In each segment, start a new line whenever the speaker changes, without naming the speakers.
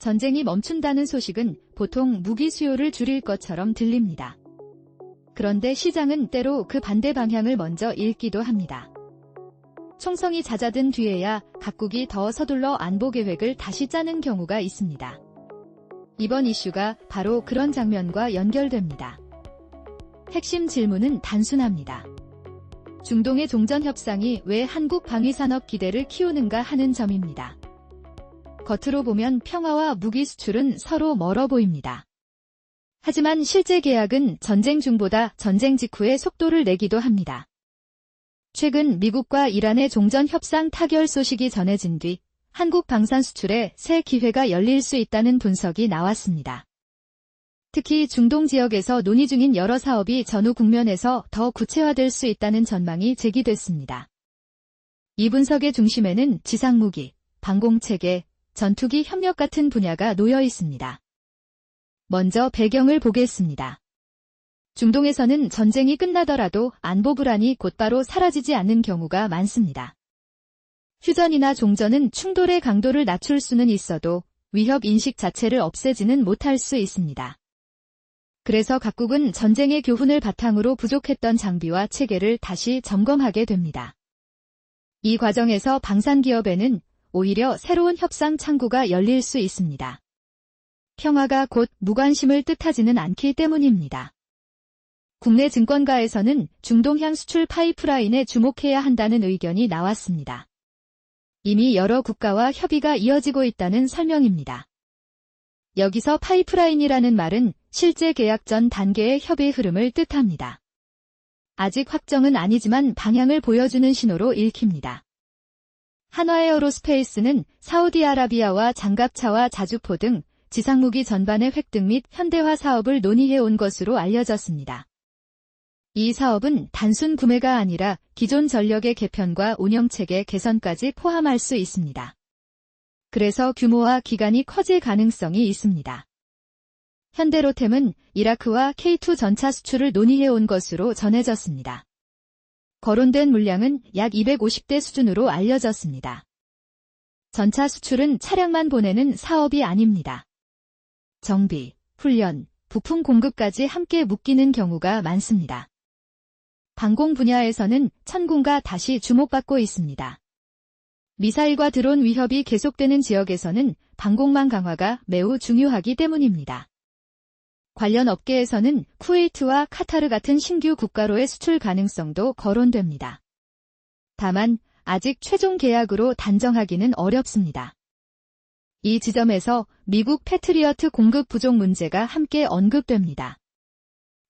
전쟁이 멈춘다는 소식은 보통 무기 수요를 줄일 것처럼 들립니다. 그런데 시장은 때로 그 반대 방향을 먼저 읽기도 합니다. 총성이 잦아든 뒤에야 각국이 더 서둘러 안보 계획을 다시 짜는 경우가 있습니다. 이번 이슈가 바로 그런 장면과 연결됩니다. 핵심 질문은 단순합니다. 중동의 종전 협상이 왜 한국 방위산업 기대를 키우는가 하는 점입니다. 겉으로 보면 평화와 무기 수출은 서로 멀어 보입니다. 하지만 실제 계약은 전쟁 중보다 전쟁 직후에 속도를 내기도 합니다. 최근 미국과 이란의 종전 협상 타결 소식이 전해진 뒤 한국 방산 수출에 새 기회가 열릴 수 있다는 분석이 나왔습니다. 특히 중동 지역에서 논의 중인 여러 사업이 전후 국면에서 더 구체화될 수 있다는 전망이 제기됐습니다. 이 분석의 중심에는 지상무기, 방공체계, 전투기 협력 같은 분야가 놓여 있습니다. 먼저 배경을 보겠습니다. 중동에서는 전쟁이 끝나더라도 안보 불안이 곧바로 사라지지 않는 경우가 많습니다. 휴전이나 종전은 충돌의 강도를 낮출 수는 있어도 위협 인식 자체를 없애지는 못할 수 있습니다. 그래서 각국은 전쟁의 교훈을 바탕으로 부족했던 장비와 체계를 다시 점검하게 됩니다. 이 과정에서 방산기업에는 오히려 새로운 협상 창구가 열릴 수 있습니다. 평화가 곧 무관심을 뜻하지는 않기 때문입니다. 국내 증권가에서는 중동향 수출 파이프라인에 주목해야 한다는 의견이 나왔습니다. 이미 여러 국가와 협의가 이어지고 있다는 설명입니다. 여기서 파이프라인이라는 말은 실제 계약 전 단계의 협의 흐름을 뜻합니다. 아직 확정은 아니지만 방향을 보여주는 신호로 읽힙니다. 한화에어로스페이스는 사우디아라비아와 장갑차와 자주포 등 지상무기 전반의 획득 및 현대화 사업을 논의해온 것으로 알려졌습니다. 이 사업은 단순 구매가 아니라 기존 전력의 개편과 운영체계 개선까지 포함할 수 있습니다. 그래서 규모와 기간이 커질 가능성이 있습니다. 현대로템은 이라크와 K2 전차 수출을 논의해온 것으로 전해졌습니다. 거론된 물량은 약 250대 수준으로 알려졌습니다. 전차 수출은 차량만 보내는 사업이 아닙니다. 정비, 훈련, 부품 공급까지 함께 묶이는 경우가 많습니다. 방공 분야에서는 천군가 다시 주목받고 있습니다. 미사일과 드론 위협이 계속되는 지역에서는 방공망 강화가 매우 중요하기 때문입니다. 관련 업계에서는 쿠웨이트와 카타르 같은 신규 국가로의 수출 가능성도 거론됩니다. 다만 아직 최종 계약으로 단정하기는 어렵습니다. 이 지점에서 미국 패트리어트 공급 부족 문제가 함께 언급됩니다.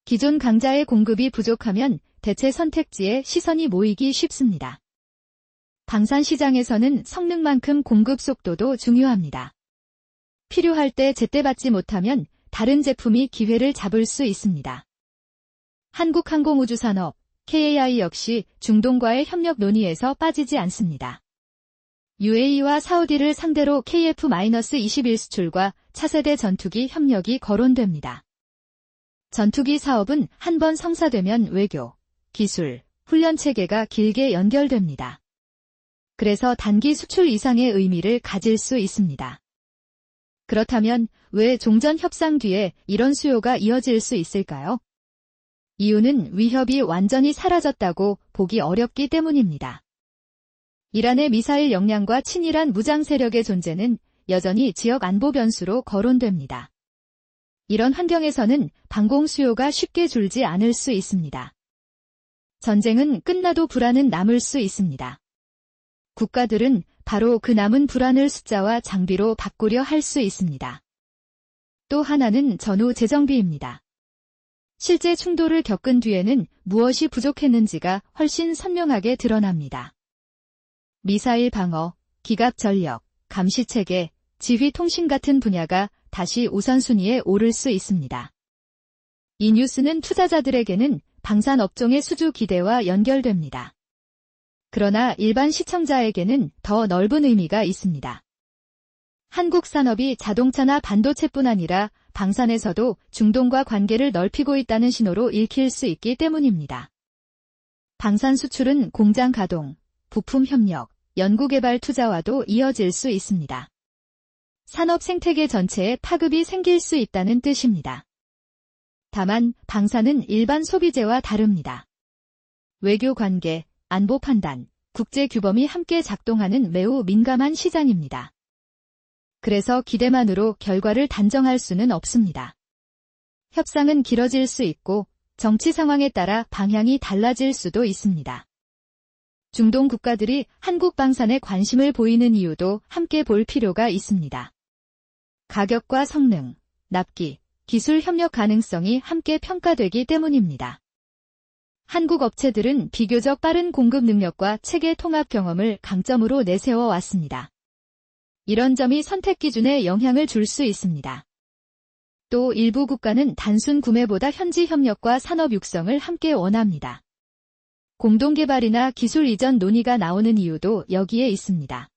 기존 강자의 공급이 부족하면 대체 선택지에 시선이 모이기 쉽습니다. 방산 시장에서는 성능만큼 공급 속도도 중요합니다. 필요할 때 제때 받지 못하면 다른 제품이 기회를 잡을 수 있습니다. 한국항공우주산업, KAI 역시 중동과의 협력 논의에서 빠지지 않습니다. UAE와 사우디를 상대로 KF-21 수출과 차세대 전투기 협력이 거론됩니다. 전투기 사업은 한번 성사되면 외교, 기술, 훈련 체계가 길게 연결됩니다. 그래서 단기 수출 이상의 의미를 가질 수 있습니다. 그렇다면 왜 종전 협상 뒤에 이런 수요가 이어질 수 있을까요? 이유는 위협이 완전히 사라졌다고 보기 어렵기 때문입니다. 이란의 미사일 역량과 친이란 무장 세력의 존재는 여전히 지역 안보 변수로 거론됩니다. 이런 환경에서는 방공 수요가 쉽게 줄지 않을 수 있습니다. 전쟁은 끝나도 불안은 남을 수 있습니다. 국가들은 바로 그 남은 불안을 숫자와 장비로 바꾸려 할 수 있습니다. 또 하나는 전후 재정비입니다. 실제 충돌을 겪은 뒤에는 무엇이 부족했는지가 훨씬 선명하게 드러납니다. 미사일 방어, 기갑 전력, 감시체계, 지휘 통신 같은 분야가 다시 우선순위에 오를 수 있습니다. 이 뉴스는 투자자들에게는 방산 업종의 수주 기대와 연결됩니다. 그러나 일반 시청자에게는 더 넓은 의미가 있습니다. 한국 산업이 자동차나 반도체뿐 아니라 방산에서도 중동과 관계를 넓히고 있다는 신호로 읽힐 수 있기 때문입니다. 방산 수출은 공장 가동, 부품 협력, 연구개발 투자와도 이어질 수 있습니다. 산업 생태계 전체에 파급이 생길 수 있다는 뜻입니다. 다만 방사는 일반 소비재와 다릅니다. 외교 관계, 안보 판단, 국제 규범이 함께 작동하는 매우 민감한 시장입니다. 그래서 기대만으로 결과를 단정할 수는 없습니다. 협상은 길어질 수 있고 정치 상황에 따라 방향이 달라질 수도 있습니다. 중동 국가들이 한국 방산에 관심을 보이는 이유도 함께 볼 필요가 있습니다. 가격과 성능, 납기, 기술 협력 가능성이 함께 평가되기 때문입니다. 한국 업체들은 비교적 빠른 공급 능력과 체계 통합 경험을 강점으로 내세워 왔습니다. 이런 점이 선택 기준에 영향을 줄 수 있습니다. 또 일부 국가는 단순 구매보다 현지 협력과 산업 육성을 함께 원합니다. 공동개발이나 기술 이전 논의가 나오는 이유도 여기에 있습니다.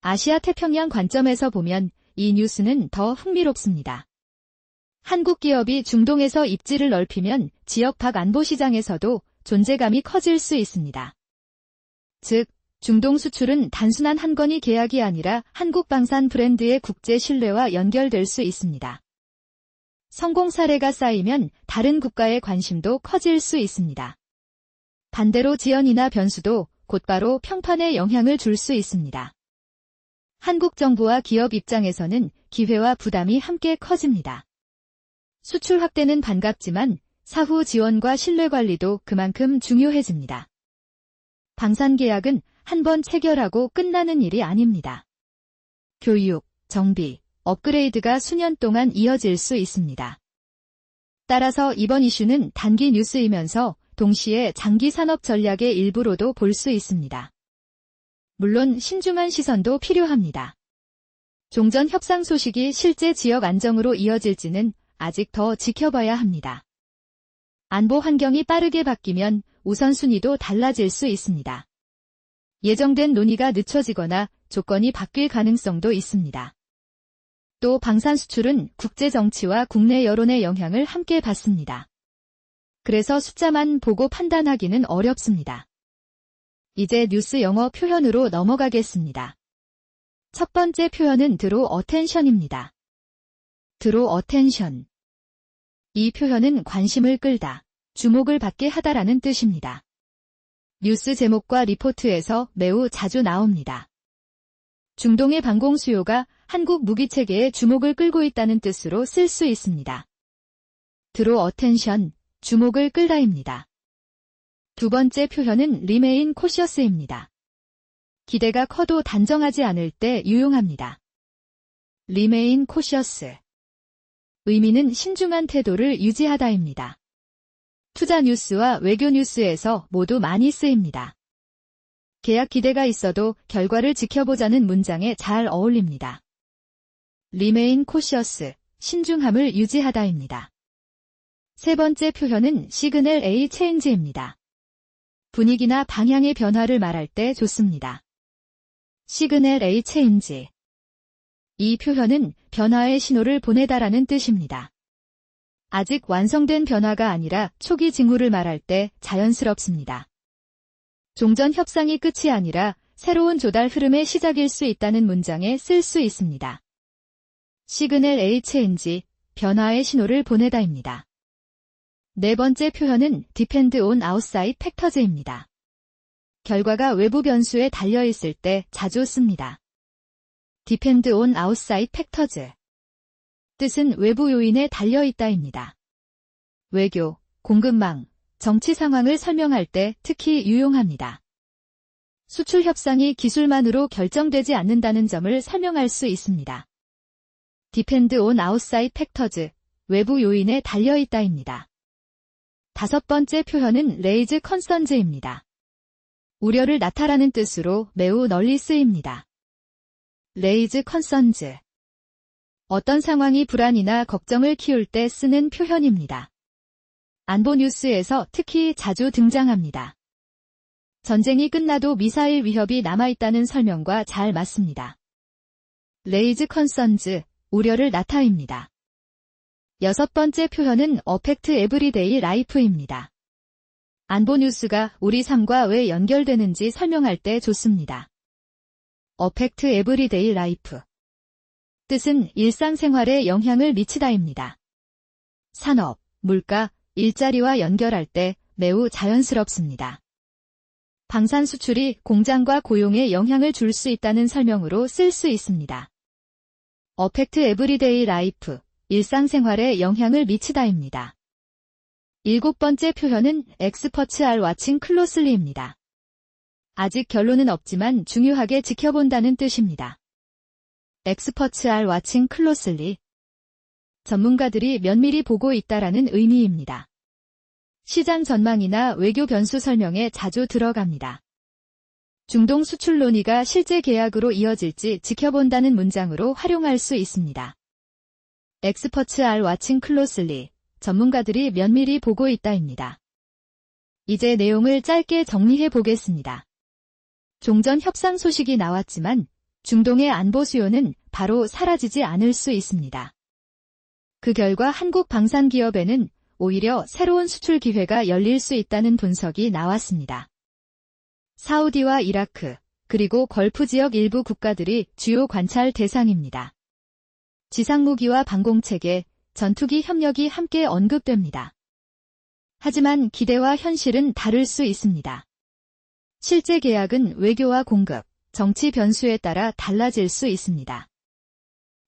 아시아 태평양 관점에서 보면 이 뉴스는 더 흥미롭습니다. 한국 기업이 중동에서 입지를 넓히면 지역 밖 안보 시장에서도 존재감이 커질 수 있습니다. 즉, 중동 수출은 단순한 한 건의 계약이 아니라 한국 방산 브랜드의 국제 신뢰와 연결될 수 있습니다. 성공 사례가 쌓이면 다른 국가의 관심도 커질 수 있습니다. 반대로 지연이나 변수도 곧바로 평판에 영향을 줄 수 있습니다. 한국 정부와 기업 입장에서는 기회와 부담이 함께 커집니다. 수출 확대는 반갑지만 사후 지원과 신뢰 관리도 그만큼 중요해집니다. 방산 계약은 한 번 체결하고 끝나는 일이 아닙니다. 교육, 정비, 업그레이드가 수년 동안 이어질 수 있습니다. 따라서 이번 이슈는 단기 뉴스이면서 동시에 장기 산업 전략의 일부로도 볼 수 있습니다. 물론 신중한 시선도 필요합니다. 종전 협상 소식이 실제 지역 안정으로 이어질지는 아직 더 지켜봐야 합니다. 안보 환경이 빠르게 바뀌면 우선순위도 달라질 수 있습니다. 예정된 논의가 늦춰지거나 조건이 바뀔 가능성도 있습니다. 또 방산 수출은 국제 정치와 국내 여론의 영향을 함께 받습니다. 그래서 숫자만 보고 판단하기는 어렵습니다. 이제 뉴스 영어 표현으로 넘어가겠습니다. 첫 번째 표현은 드로 어텐션입니다. 드로 어텐션. 이 표현은 관심을 끌다, 주목을 받게 하다라는 뜻입니다. 뉴스 제목과 리포트에서 매우 자주 나옵니다. 중동의 방공 수요가 한국 무기 체계에 주목을 끌고 있다는 뜻으로 쓸 수 있습니다. 드로 어텐션, 주목을 끌다입니다. 두 번째 표현은 remain cautious입니다. 기대가 커도 단정하지 않을 때 유용합니다. remain cautious. 의미는 신중한 태도를 유지하다입니다. 투자 뉴스와 외교 뉴스에서 모두 많이 쓰입니다. 계약 기대가 있어도 결과를 지켜보자는 문장에 잘 어울립니다. remain cautious, 신중함을 유지하다입니다. 세 번째 표현은 시그널 A change입니다. 분위기나 방향의 변화를 말할 때 좋습니다. 시그널 A change. 이 표현은 변화의 신호를 보내다라는 뜻입니다. 아직 완성된 변화가 아니라 초기 징후를 말할 때 자연스럽습니다. 종전 협상이 끝이 아니라 새로운 조달 흐름의 시작일 수 있다는 문장에 쓸 수 있습니다. 시그널 A change, 변화의 신호를 보내다입니다. 네 번째 표현은 depend on outside factors입니다. 결과가 외부 변수에 달려있을 때 자주 씁니다. depend on outside factors. 뜻은 외부 요인에 달려있다입니다. 외교, 공급망, 정치 상황을 설명할 때 특히 유용합니다. 수출 협상이 기술만으로 결정되지 않는다는 점을 설명할 수 있습니다. depend on outside factors, 외부 요인에 달려있다입니다. 다섯 번째 표현은 raise concerns입니다. 우려를 나타라는 뜻으로 매우 널리 쓰입니다. raise concerns. 어떤 상황이 불안이나 걱정을 키울 때 쓰는 표현입니다. 안보 뉴스에서 특히 자주 등장합니다. 전쟁이 끝나도 미사일 위협이 남아있다는 설명과 잘 맞습니다. raise concerns, 우려를 나타입니다. 여섯 번째 표현은 affect everyday life입니다. 안보 뉴스가 우리 삶과 왜 연결되는지 설명할 때 좋습니다. affect everyday life. 뜻은 일상생활에 영향을 미치다입니다. 산업, 물가, 일자리와 연결할 때 매우 자연스럽습니다. 방산 수출이 공장과 고용에 영향을 줄 수 있다는 설명으로 쓸 수 있습니다. 어펙트 에브리데이 라이프, 일상생활에 영향을 미치다입니다. 7번째 표현은 엑스퍼츠 알 와칭 클로슬리입니다. 아직 결론은 없지만 중요하게 지켜본다는 뜻입니다. 엑스퍼츠 알 와칭 클로슬리. 전문가들이 면밀히 보고 있다라는 의미입니다. 시장 전망이나 외교 변수 설명에 자주 들어갑니다. 중동 수출 논의가 실제 계약으로 이어질지 지켜본다는 문장으로 활용할 수 있습니다. 엑스퍼츠 알 와칭 클로슬리, 전문가들이 면밀히 보고 있다입니다. 이제 내용을 짧게 정리해 보겠습니다. 종전 협상 소식이 나왔지만 중동의 안보 수요는 바로 사라지지 않을 수 있습니다. 그 결과 한국 방산기업에는 오히려 새로운 수출 기회가 열릴 수 있다는 분석이 나왔습니다. 사우디와 이라크, 그리고 걸프 지역 일부 국가들이 주요 관찰 대상입니다. 지상무기와 방공체계, 전투기 협력이 함께 언급됩니다. 하지만 기대와 현실은 다를 수 있습니다. 실제 계약은 외교와 공급, 정치 변수에 따라 달라질 수 있습니다.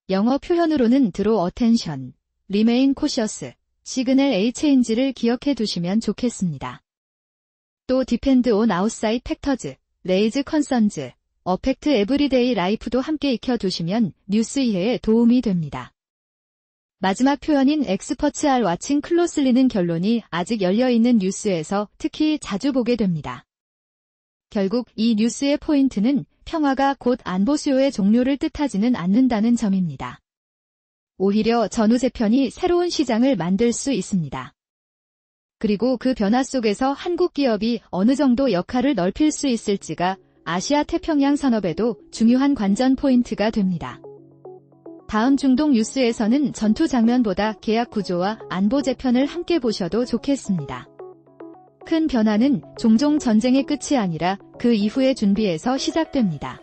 영어 표현으로는 draw attention, remain cautious, 시그널 A 체인지를 기억해 두시면 좋겠습니다. 또 depend on outside factors, raise concerns, affect everyday life도 함께 익혀두시면 뉴스 이해에 도움이 됩니다. 마지막 표현인 엑스퍼츠 알 와칭 클로슬리는 결론이 아직 열려있는 뉴스에서 특히 자주 보게 됩니다. 결국 이 뉴스의 포인트는 평화가 곧 안보 수요의 종료를 뜻하지는 않는다는 점입니다. 오히려 전후 재편이 새로운 시장을 만들 수 있습니다. 그리고 그 변화 속에서 한국 기업이 어느 정도 역할을 넓힐 수 있을지가 아시아 태평양 산업에도 중요한 관전 포인트가 됩니다. 다음 중동 뉴스에서는 전투 장면보다 계약 구조와 안보 재편을 함께 보셔도 좋겠습니다. 큰 변화는 종종 전쟁의 끝이 아니라 그 이후의 준비에서 시작됩니다.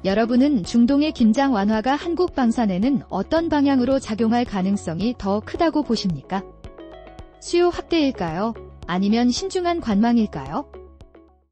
여러분은 중동의 긴장 완화가 한국 방산에는 어떤 방향으로 작용할 가능성이 더 크다고 보십니까? 수요 확대일까요? 아니면 신중한 관망일까요?